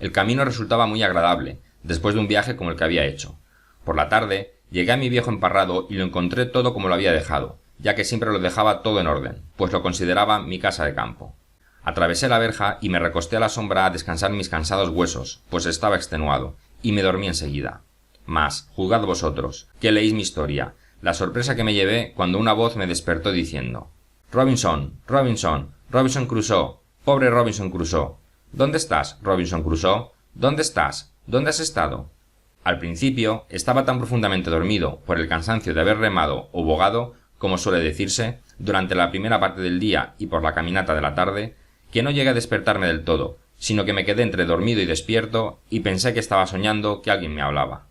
El camino resultaba muy agradable, después de un viaje como el que había hecho. Por la tarde, llegué a mi viejo emparrado y lo encontré todo como lo había dejado, ya que siempre lo dejaba todo en orden, pues lo consideraba mi casa de campo. Atravesé la verja y me recosté a la sombra a descansar mis cansados huesos, pues estaba extenuado, y me dormí enseguida. Mas, juzgad vosotros, que leéis mi historia, la sorpresa que me llevé cuando una voz me despertó diciendo: «Robinson, Robinson, Robinson Crusoe, pobre Robinson Crusoe. ¿Dónde estás, Robinson Crusoe? ¿Dónde estás? ¿Dónde has estado?» Al principio estaba tan profundamente dormido por el cansancio de haber remado o bogado, como suele decirse, durante la primera parte del día y por la caminata de la tarde, que no llegué a despertarme del todo, sino que me quedé entre dormido y despierto y pensé que estaba soñando que alguien me hablaba.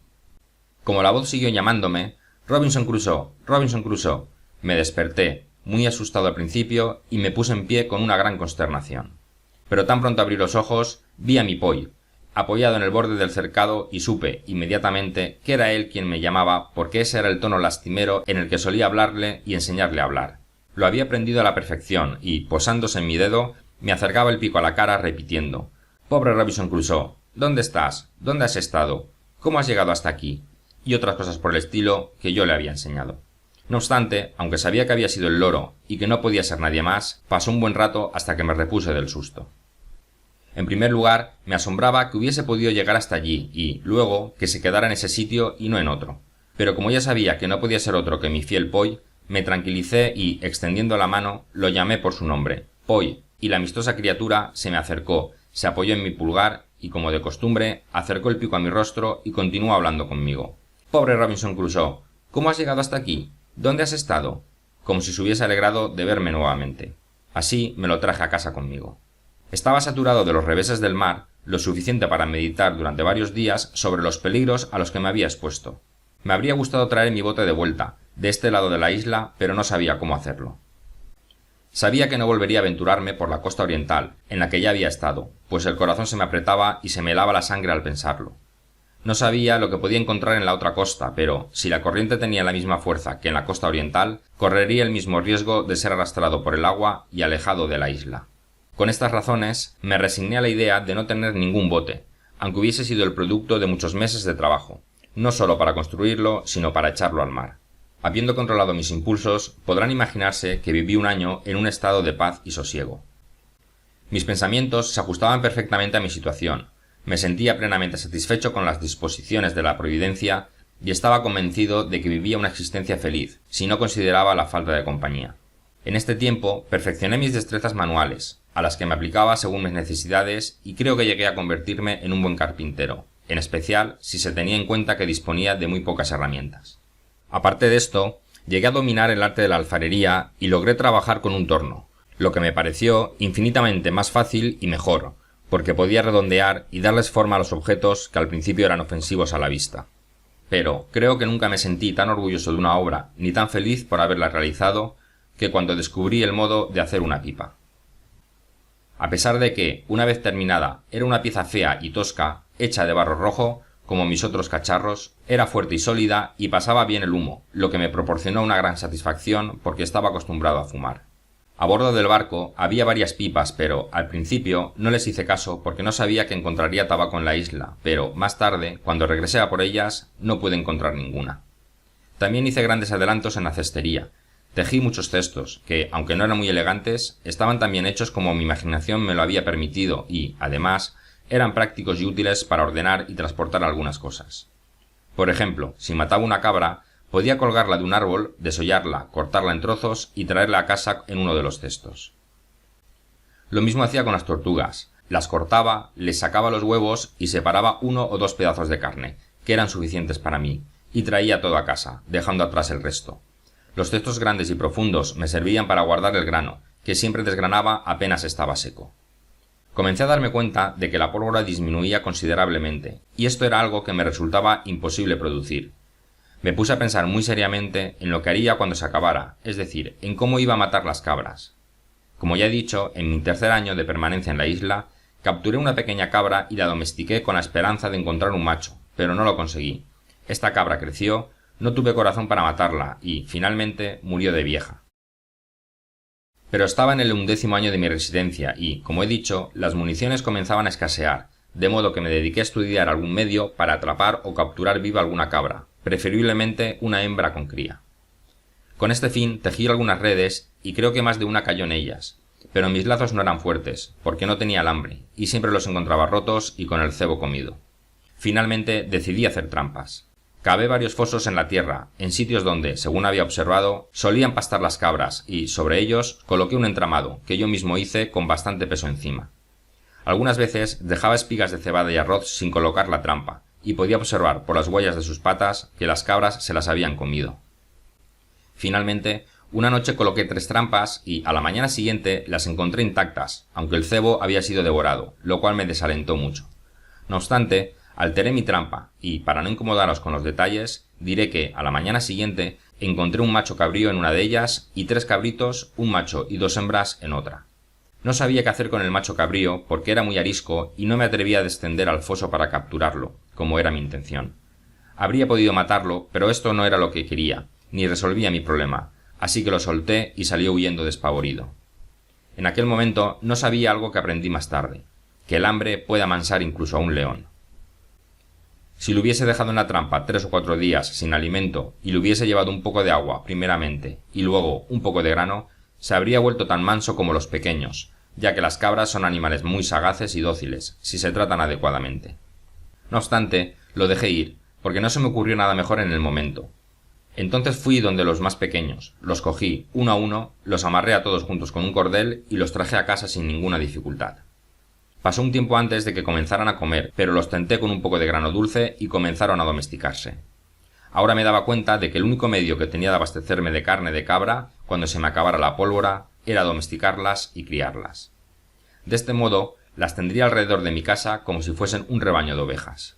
Como la voz siguió llamándome: «Robinson Crusoe, Robinson Crusoe», me desperté, muy asustado al principio, y me puse en pie con una gran consternación. Pero tan pronto abrí los ojos, vi a mi Poll, apoyado en el borde del cercado, y supe inmediatamente que era él quien me llamaba, porque ese era el tono lastimero en el que solía hablarle y enseñarle a hablar. Lo había aprendido a la perfección y, posándose en mi dedo, me acercaba el pico a la cara repitiendo: «Pobre Robinson Crusoe, ¿dónde estás? ¿Dónde has estado? ¿Cómo has llegado hasta aquí?», y otras cosas por el estilo que yo le había enseñado. No obstante, aunque sabía que había sido el loro y que no podía ser nadie más, pasó un buen rato hasta que me repuse del susto. En primer lugar, me asombraba que hubiese podido llegar hasta allí y, luego, que se quedara en ese sitio y no en otro. Pero como ya sabía que no podía ser otro que mi fiel Poll, me tranquilicé y, extendiendo la mano, lo llamé por su nombre, Poll, y la amistosa criatura se me acercó, se apoyó en mi pulgar y, como de costumbre, acercó el pico a mi rostro y continuó hablando conmigo. «Pobre Robinson Crusoe, ¿cómo has llegado hasta aquí? ¿Dónde has estado?», como si se hubiese alegrado de verme nuevamente. Así me lo traje a casa conmigo. Estaba saturado de los reveses del mar, lo suficiente para meditar durante varios días sobre los peligros a los que me había expuesto. Me habría gustado traer mi bote de vuelta, de este lado de la isla, pero no sabía cómo hacerlo. Sabía que no volvería a aventurarme por la costa oriental, en la que ya había estado, pues el corazón se me apretaba y se me helaba la sangre al pensarlo. No sabía lo que podía encontrar en la otra costa, pero, si la corriente tenía la misma fuerza que en la costa oriental, correría el mismo riesgo de ser arrastrado por el agua y alejado de la isla. Con estas razones, me resigné a la idea de no tener ningún bote, aunque hubiese sido el producto de muchos meses de trabajo, no solo para construirlo, sino para echarlo al mar. Habiendo controlado mis impulsos, podrán imaginarse que viví un año en un estado de paz y sosiego. Mis pensamientos se ajustaban perfectamente a mi situación. Me sentía plenamente satisfecho con las disposiciones de la providencia y estaba convencido de que vivía una existencia feliz, si no consideraba la falta de compañía. En este tiempo perfeccioné mis destrezas manuales, a las que me aplicaba según mis necesidades, y creo que llegué a convertirme en un buen carpintero, en especial si se tenía en cuenta que disponía de muy pocas herramientas. Aparte de esto, llegué a dominar el arte de la alfarería y logré trabajar con un torno, lo que me pareció infinitamente más fácil y mejor, porque podía redondear y darles forma a los objetos que al principio eran ofensivos a la vista. Pero creo que nunca me sentí tan orgulloso de una obra, ni tan feliz por haberla realizado, que cuando descubrí el modo de hacer una pipa. A pesar de que, una vez terminada, era una pieza fea y tosca, hecha de barro rojo, como mis otros cacharros, era fuerte y sólida y pasaba bien el humo, lo que me proporcionó una gran satisfacción porque estaba acostumbrado a fumar. A bordo del barco había varias pipas, pero, al principio, no les hice caso porque no sabía que encontraría tabaco en la isla, pero, más tarde, cuando regresé a por ellas, no pude encontrar ninguna. También hice grandes adelantos en la cestería. Tejí muchos cestos, que, aunque no eran muy elegantes, estaban tan bien hechos como mi imaginación me lo había permitido y, además, eran prácticos y útiles para ordenar y transportar algunas cosas. Por ejemplo, si mataba una cabra, podía colgarla de un árbol, desollarla, cortarla en trozos y traerla a casa en uno de los cestos. Lo mismo hacía con las tortugas. Las cortaba, les sacaba los huevos y separaba 1 o 2 pedazos de carne, que eran suficientes para mí, y traía todo a casa, dejando atrás el resto. Los cestos grandes y profundos me servían para guardar el grano, que siempre desgranaba apenas estaba seco. Comencé a darme cuenta de que la pólvora disminuía considerablemente, y esto era algo que me resultaba imposible producir. Me puse a pensar muy seriamente en lo que haría cuando se acabara, es decir, en cómo iba a matar las cabras. Como ya he dicho, en mi tercer año de permanencia en la isla, capturé una pequeña cabra y la domestiqué con la esperanza de encontrar un macho, pero no lo conseguí. Esta cabra creció, no tuve corazón para matarla y, finalmente, murió de vieja. Pero estaba en el 11º año de mi residencia y, como he dicho, las municiones comenzaban a escasear, de modo que me dediqué a estudiar algún medio para atrapar o capturar viva alguna cabra, preferiblemente una hembra con cría. Con este fin tejí algunas redes y creo que más de una cayó en ellas, pero mis lazos no eran fuertes, porque no tenía alambre, y siempre los encontraba rotos y con el cebo comido. Finalmente decidí hacer trampas. Cavé varios fosos en la tierra, en sitios donde, según había observado, solían pastar las cabras, y sobre ellos coloqué un entramado, que yo mismo hice con bastante peso encima. Algunas veces dejaba espigas de cebada y arroz sin colocar la trampa, y podía observar por las huellas de sus patas que las cabras se las habían comido. Finalmente, una noche coloqué 3 trampas y a la mañana siguiente las encontré intactas, aunque el cebo había sido devorado, lo cual me desalentó mucho. No obstante, alteré mi trampa y, para no incomodaros con los detalles, diré que, a la mañana siguiente, encontré un macho cabrío en una de ellas y 3 cabritos, un macho y 2 hembras en otra. No sabía qué hacer con el macho cabrío porque era muy arisco y no me atrevía a descender al foso para capturarlo, como era mi intención. Habría podido matarlo, pero esto no era lo que quería, ni resolvía mi problema, así que lo solté y salió huyendo despavorido. En aquel momento no sabía algo que aprendí más tarde, que el hambre puede amansar incluso a un león. Si lo hubiese dejado en la trampa 3 o 4 días sin alimento y le hubiese llevado un poco de agua primeramente y luego un poco de grano, se habría vuelto tan manso como los pequeños, ya que las cabras son animales muy sagaces y dóciles, si se tratan adecuadamente. No obstante, lo dejé ir, porque no se me ocurrió nada mejor en el momento. Entonces fui donde los más pequeños, los cogí uno a uno, los amarré a todos juntos con un cordel y los traje a casa sin ninguna dificultad. Pasó un tiempo antes de que comenzaran a comer, pero los tenté con un poco de grano dulce y comenzaron a domesticarse. Ahora me daba cuenta de que el único medio que tenía de abastecerme de carne de cabra, cuando se me acabara la pólvora, era domesticarlas y criarlas. De este modo, las tendría alrededor de mi casa como si fuesen un rebaño de ovejas.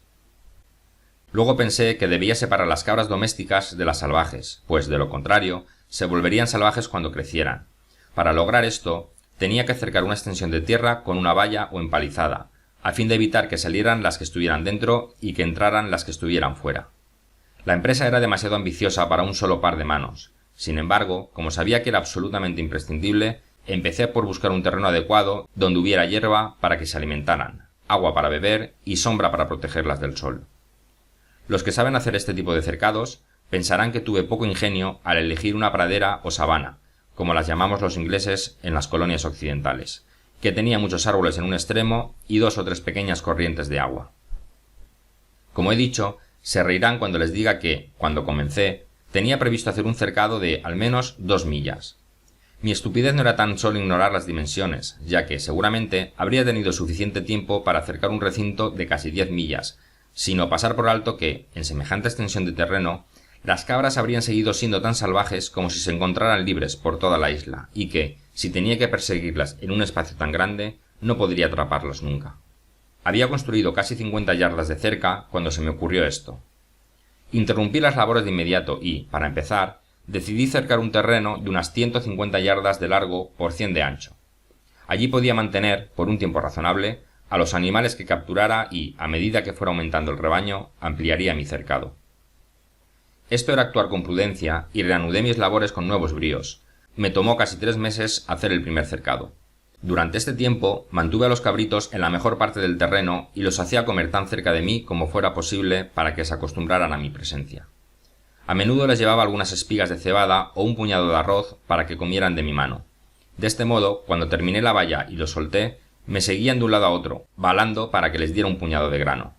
Luego pensé que debía separar las cabras domésticas de las salvajes, pues de lo contrario, se volverían salvajes cuando crecieran. Para lograr esto, tenía que cercar una extensión de tierra con una valla o empalizada, a fin de evitar que salieran las que estuvieran dentro y que entraran las que estuvieran fuera. La empresa era demasiado ambiciosa para un solo par de manos. Sin embargo, como sabía que era absolutamente imprescindible, empecé por buscar un terreno adecuado donde hubiera hierba para que se alimentaran, agua para beber y sombra para protegerlas del sol. Los que saben hacer este tipo de cercados pensarán que tuve poco ingenio al elegir una pradera o sabana, como las llamamos los ingleses en las colonias occidentales, que tenía muchos árboles en un extremo y 2 o 3 pequeñas corrientes de agua. Como he dicho, se reirán cuando les diga que, cuando comencé, tenía previsto hacer un cercado de al menos 2 millas. Mi estupidez no era tan solo ignorar las dimensiones, ya que, seguramente, habría tenido suficiente tiempo para cercar un recinto de casi 10 millas, sino pasar por alto que, en semejante extensión de terreno, las cabras habrían seguido siendo tan salvajes como si se encontraran libres por toda la isla, y que, si tenía que perseguirlas en un espacio tan grande, no podría atraparlas nunca. Había construido casi 50 yardas de cerca cuando se me ocurrió esto. Interrumpí las labores de inmediato y, para empezar, decidí cercar un terreno de unas 150 yardas de largo por 100 de ancho. Allí podía mantener, por un tiempo razonable, a los animales que capturara y, a medida que fuera aumentando el rebaño, ampliaría mi cercado. Esto era actuar con prudencia y reanudé mis labores con nuevos bríos. Me tomó casi 3 meses hacer el primer cercado. Durante este tiempo mantuve a los cabritos en la mejor parte del terreno y los hacía comer tan cerca de mí como fuera posible para que se acostumbraran a mi presencia. A menudo les llevaba algunas espigas de cebada o un puñado de arroz para que comieran de mi mano. De este modo, cuando terminé la valla y los solté, me seguían de un lado a otro, balando para que les diera un puñado de grano.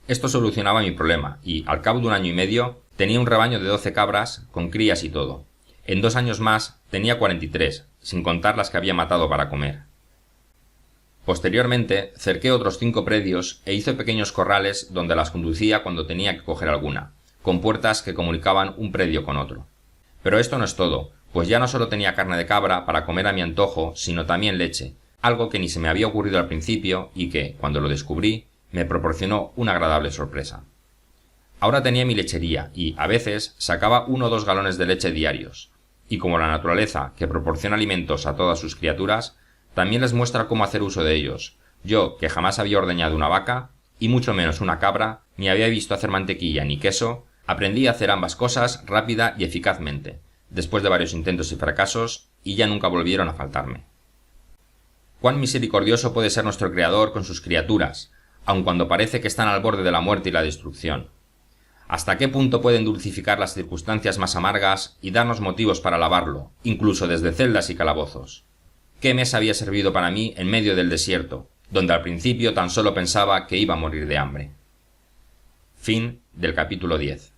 Esto solucionaba mi problema y, al cabo de 1 año y medio, tenía un rebaño de 12 cabras, con crías y todo. En 2 años más tenía 43, sin contar las que había matado para comer. Posteriormente, cerqué otros 5 predios e hice pequeños corrales donde las conducía cuando tenía que coger alguna, con puertas que comunicaban un predio con otro. Pero esto no es todo, pues ya no solo tenía carne de cabra para comer a mi antojo, sino también leche, algo que ni se me había ocurrido al principio y que, cuando lo descubrí, me proporcionó una agradable sorpresa. Ahora tenía mi lechería y, a veces, sacaba 1 o 2 galones de leche diarios, y como la naturaleza, que proporciona alimentos a todas sus criaturas, también les muestra cómo hacer uso de ellos. Yo, que jamás había ordeñado una vaca, y mucho menos una cabra, ni había visto hacer mantequilla ni queso, aprendí a hacer ambas cosas rápida y eficazmente, después de varios intentos y fracasos, y ya nunca volvieron a faltarme. Cuán misericordioso puede ser nuestro Creador con sus criaturas. aun cuando parece que están al borde de la muerte y la destrucción. ¿Hasta qué punto pueden dulcificar las circunstancias más amargas y darnos motivos para alabarlo, incluso desde celdas y calabozos? ¿Qué mesa había servido para mí en medio del desierto, donde al principio tan solo pensaba que iba a morir de hambre? Fin del capítulo 10.